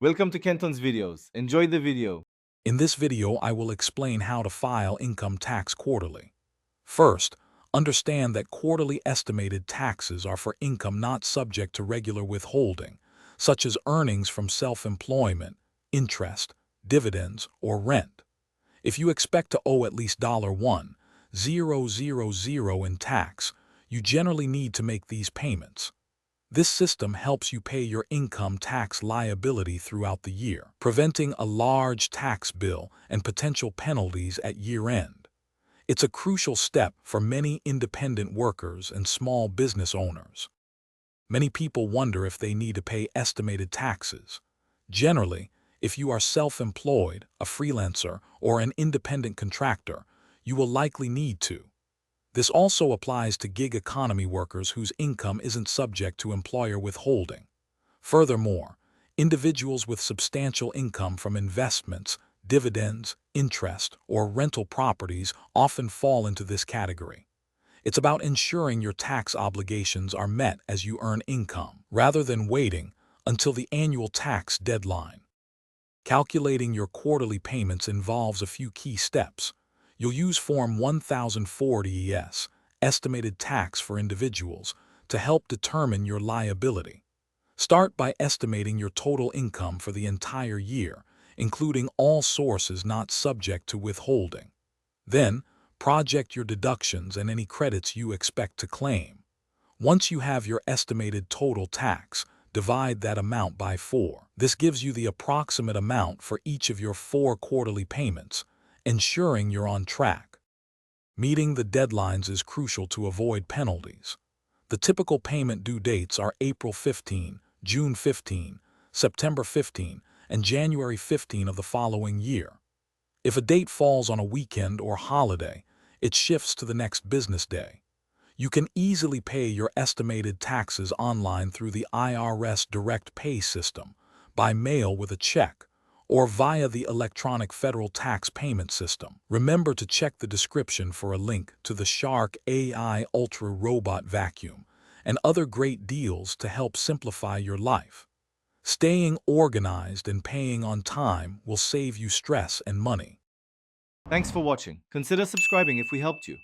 Welcome to Kenton's videos. Enjoy the video. In this video, I will explain how to file income tax quarterly. First, understand that quarterly estimated taxes are for income not subject to regular withholding, such as earnings from self-employment, interest, dividends, or rent. If you expect to owe at least $1,000 in tax, you generally need to make these payments. This system helps you pay your income tax liability throughout the year, preventing a large tax bill and potential penalties at year-end. It's a crucial step for many independent workers and small business owners. Many people wonder if they need to pay estimated taxes. Generally, if you are self-employed, a freelancer, or an independent contractor, you will likely need to. This also applies to gig economy workers whose income isn't subject to employer withholding. Furthermore, individuals with substantial income from investments, dividends, interest, or rental properties often fall into this category. It's about ensuring your tax obligations are met as you earn income, rather than waiting until the annual tax deadline. Calculating your quarterly payments involves a few key steps. You'll use Form 1040 ES, Estimated Tax for Individuals, to help determine your liability. Start by estimating your total income for the entire year, including all sources not subject to withholding. Then, project your deductions and any credits you expect to claim. Once you have your estimated total tax, divide that amount by 4. This gives you the approximate amount for each of your 4 quarterly payments, ensuring you're on track. Meeting the deadlines is crucial to avoid penalties. The typical payment due dates are April 15, June 15, September 15, and January 15 of the following year. If a date falls on a weekend or holiday, it shifts to the next business day. You can easily pay your estimated taxes online through the IRS Direct Pay system, by mail with a check, or via the electronic federal tax payment system. Remember to check the description for a link to the Shark AI Ultra Robot Vacuum and other great deals to help simplify your life. Staying organized and paying on time will save you stress and money. Thanks for watching. Consider subscribing if we helped you.